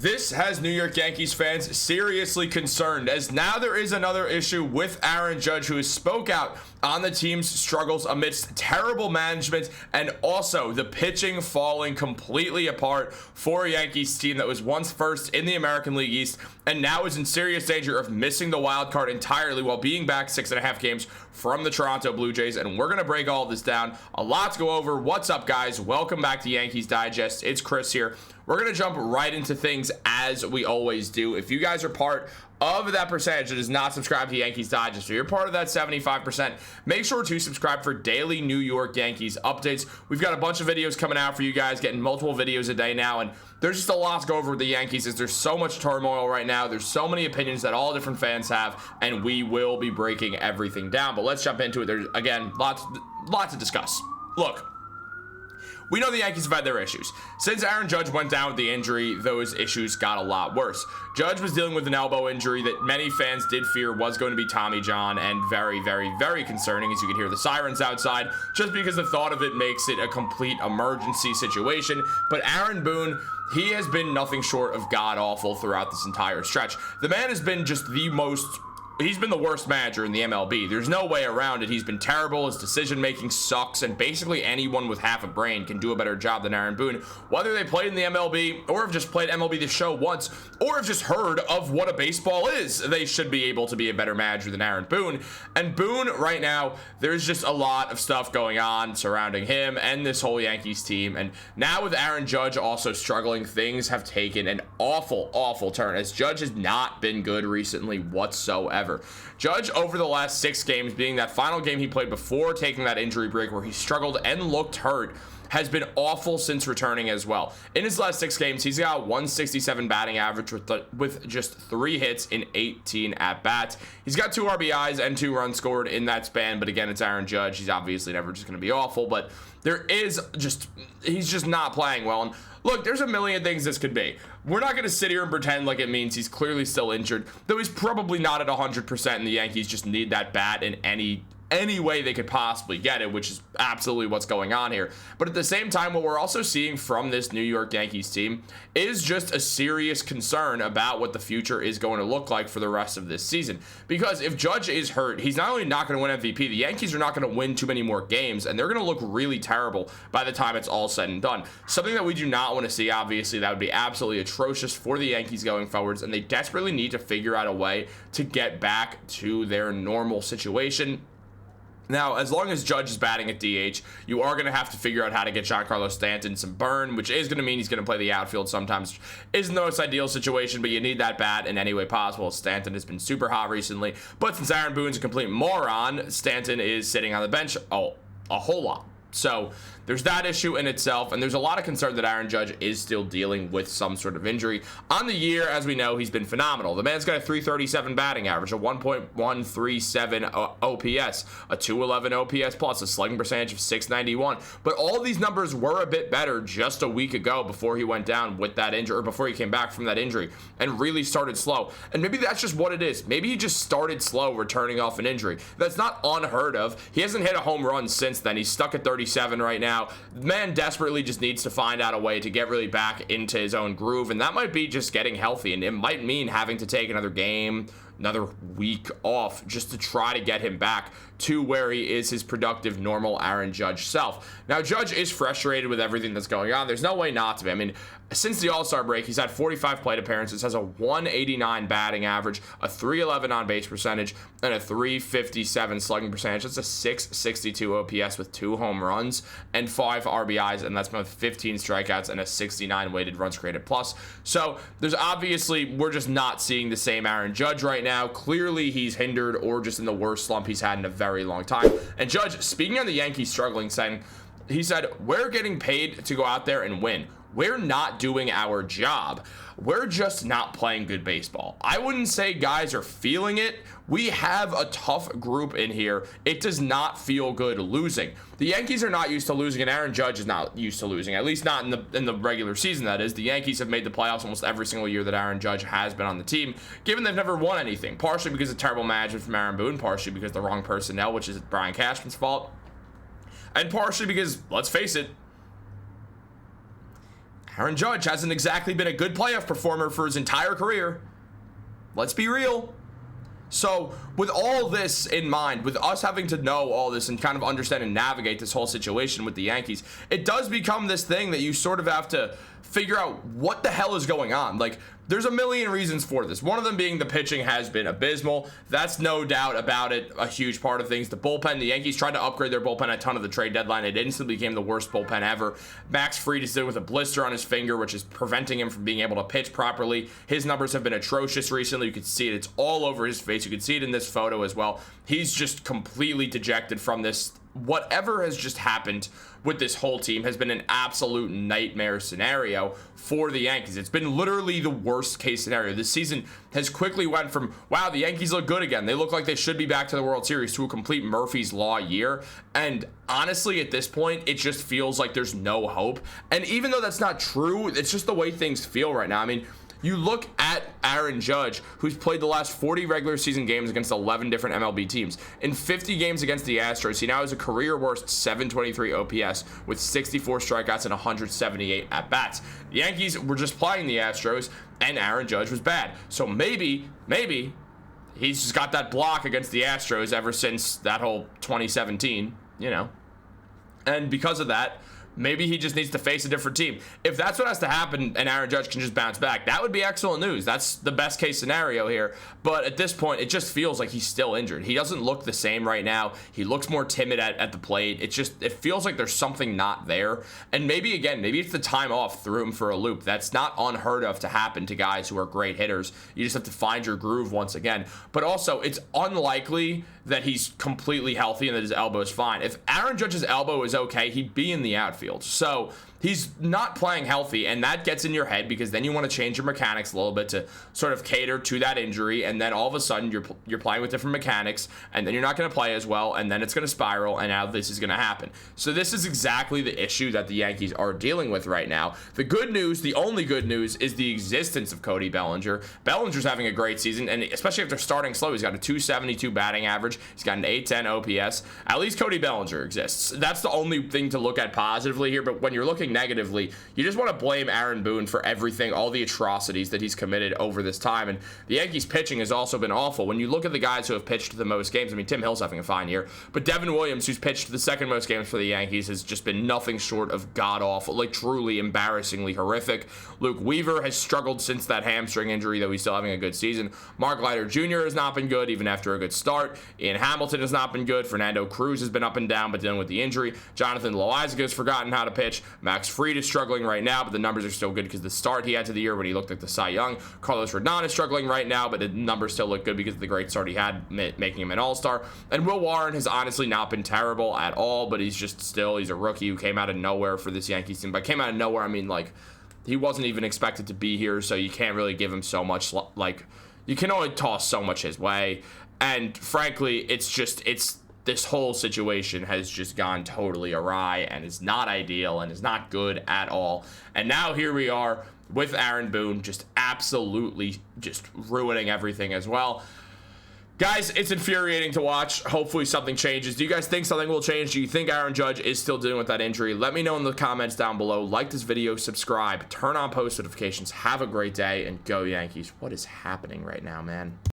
This has New York Yankees fans seriously concerned, as now there is another issue with Aaron Judge, who has spoke out on the team's struggles amidst terrible management and also the pitching falling completely apart for a Yankees team that was once first in the American League East and now is in serious danger of missing the wild card entirely while being back 6.5 games from the Toronto Blue Jays. And we're going to break all of this down. A lot to go over. What's up, guys? Welcome back to Yankees Digest. It's Chris here. We're going to jump right into things as we always do. If you guys are part of that percentage that is not subscribed to Yankees Digest, or you're part of that 75%, make sure to subscribe for daily New York Yankees updates. We've got a bunch of videos coming out for you guys, getting multiple videos a day now, and there's just a lot to go over with the Yankees as there's so much turmoil right now. There's so many opinions that all different fans have, and we will be breaking everything down. But let's jump into it. There's, again, lots to discuss. Look, we know the Yankees have had their issues. Since Aaron Judge went down with the injury, those issues got a lot worse. Judge was dealing with an elbow injury that many fans did fear was going to be Tommy John, and very, very, very concerning, as you can hear the sirens outside, just because the thought of it makes it a complete emergency situation. But Aaron Boone, he has been nothing short of god-awful throughout this entire stretch. The man has been just he's been the worst manager in the MLB. There's no way around it. He's been terrible. His decision-making sucks, and basically anyone with half a brain can do a better job than Aaron Boone, whether they played in the MLB or have just played MLB The Show once or have just heard of what a baseball is. They should be able to be a better manager than Aaron Boone. And Boone, right now, there's just a lot of stuff going on surrounding him and this whole Yankees team. And now with Aaron Judge also struggling, things have taken an awful, awful turn, as Judge has not been good recently whatsoever. Judge, over the last 6 games, being that final game he played before taking that injury break where he struggled and looked hurt, has been awful since returning as well. In his last 6 games, he's got 167 batting average with just 3 hits in 18 at-bats. He's got 2 RBIs and 2 runs scored in that span, but again, it's Aaron Judge. He's obviously never just going to be awful, but he's just not playing well. And look, there's a million things this could be. We're not going to sit here and pretend like it means he's clearly still injured, though he's probably not at 100%, and the Yankees just need that bat in any way they could possibly get it, which is absolutely what's going on here. But at the same time, what we're also seeing from this New York Yankees team is just a serious concern about what the future is going to look like for the rest of this season. Because if Judge is hurt, he's not only not going to win MVP, the Yankees are not going to win too many more games, and they're going to look really terrible by the time it's all said and done. Something that we do not want to see, obviously. That would be absolutely atrocious for the Yankees going forwards, and they desperately need to figure out a way to get back to their normal situation. Now, as long as Judge is batting at DH, you are going to have to figure out how to get Giancarlo Stanton some burn, which is going to mean he's going to play the outfield sometimes. Isn't the most ideal situation, but you need that bat in any way possible. Stanton has been super hot recently, but since Aaron Boone's a complete moron, Stanton is sitting on the bench a whole lot. So there's that issue in itself, and there's a lot of concern that Aaron Judge is still dealing with some sort of injury. On the year, as we know, he's been phenomenal. The man's got a 337 batting average, a 1.137 OPS, a 211 OPS plus, a slugging percentage of 691. But all of these numbers were a bit better just a week ago before he went down with that injury, or before he came back from that injury and really started slow. And maybe that's just what it is. Maybe he just started slow returning off an injury. That's not unheard of. He hasn't hit a home run since then. He's stuck at 37 right now. The man desperately just needs to find out a way to get really back into his own groove, and that might be just getting healthy, and it might mean having to take another game, another week off, just to try to get him back to where he is his productive, normal Aaron Judge self. Now, Judge is frustrated with everything that's going on. There's no way not to be. I mean, since the All-Star break, he's had 45 plate appearances, has a 189 batting average, a 311 on-base percentage, and a 357 slugging percentage. That's a 662 OPS with 2 home runs and 5 RBIs, and that's with 15 strikeouts and a 69 weighted runs created plus. So there's obviously, we're just not seeing the same Aaron Judge right now. Clearly, he's hindered or just in the worst slump he's had in a very long time. And Judge, speaking on the Yankees struggling, saying, he said, "We're getting paid to go out there and win. We're not doing our job. We're just not playing good baseball." I wouldn't say guys are feeling it. We have a tough group in here. It does not feel good losing. The Yankees are not used to losing, and Aaron Judge is not used to losing, at least not in the regular season, that is. The Yankees have made the playoffs almost every single year that Aaron Judge has been on the team, given they've never won anything, partially because of terrible management from Aaron Boone, partially because of the wrong personnel, which is Brian Cashman's fault, and partially because, let's face it, Aaron Judge hasn't exactly been a good playoff performer for his entire career. Let's be real. So with all this in mind, with us having to know all this and kind of understand and navigate this whole situation with the Yankees, it does become this thing that you sort of have to figure out what the hell is going on. Like, there's a million reasons for this. One of them being the pitching has been abysmal. That's no doubt about it, a huge part of things. The bullpen, the Yankees tried to upgrade their bullpen a ton of the trade deadline. It instantly became the worst bullpen ever. Max Fried is dealing with a blister on his finger, which is preventing him from being able to pitch properly. His numbers have been atrocious recently. You can see it. It's all over his face. You can see it in this photo as well. He's just completely dejected from this. Whatever has just happened with this whole team has been an absolute nightmare scenario for the Yankees. It's been literally the worst case scenario. This season has quickly went from, wow, the Yankees look good again, they look like they should be back to the World Series, to a complete Murphy's Law year. And honestly, at this point, it just feels like there's no hope. And even though that's not true, it's just the way things feel right now. I mean, you look at Aaron Judge, who's played the last 40 regular season games against 11 different MLB teams. In 50 games against the Astros, he now has a career worst 723 OPS with 64 strikeouts and 178 at-bats. The Yankees were just playing the Astros, and Aaron Judge was bad. So maybe he's just got that block against the Astros ever since that whole 2017, you know. And because of that, maybe he just needs to face a different team. If that's what has to happen and Aaron Judge can just bounce back, that would be excellent news. That's the best case scenario here. But at this point, it just feels like he's still injured. He doesn't look the same right now. He looks more timid at the plate. It feels like there's something not there. And maybe it's the time off threw him for a loop. That's not unheard of to happen to guys who are great hitters. You just have to find your groove once again. But also, it's unlikely that he's completely healthy and that his elbow is fine. If Aaron Judge's elbow is okay, he'd be in the outfield. So he's not playing healthy, and that gets in your head because then you want to change your mechanics a little bit to sort of cater to that injury, and then all of a sudden you're playing with different mechanics, and then you're not going to play as well, and then it's going to spiral, and now this is going to happen. So this is exactly the issue that the Yankees are dealing with right now. The good news, the only good news, is the existence of Cody Bellinger. Bellinger's having a great season, and especially after starting slow, he's got a 272 batting average. He's got an 810 OPS. At least Cody Bellinger exists. That's the only thing to look at positively here, but when you're looking negatively, you just want to blame Aaron Boone for everything, all the atrocities that he's committed over this time. And the Yankees pitching has also been awful. When you look at the guys who have pitched the most games, I mean, Tim Hill's having a fine year, but Devin Williams, who's pitched the second most games for the Yankees, has just been nothing short of god-awful, like truly embarrassingly horrific. Luke Weaver has struggled since that hamstring injury, though he's still having a good season. Mark Leiter Jr. has not been good, even after a good start. Ian Hamilton has not been good. Fernando Cruz has been up and down, but dealing with the injury. Jonathan Loáisiga has forgotten how to pitch. Max Fried is struggling right now, but the numbers are still good because the start he had to the year when he looked like the Cy Young. Carlos Rodon is struggling right now, but the numbers still look good because of the great start he had, making him an all-star. And Will Warren has honestly not been terrible at all, but he's a rookie who came out of nowhere for this Yankees team. By came out of nowhere, I mean, like, he wasn't even expected to be here, so you can't really give him so much, like, you can only toss so much his way. And frankly, this whole situation has just gone totally awry and is not ideal and is not good at all. And now here we are with Aaron Boone just absolutely just ruining everything as well. Guys, it's infuriating to watch. Hopefully something changes. Do you guys think something will change? Do you think Aaron Judge is still dealing with that injury? Let me know in the comments down below. Like this video, subscribe, turn on post notifications. Have a great day, and go Yankees. What is happening right now, man?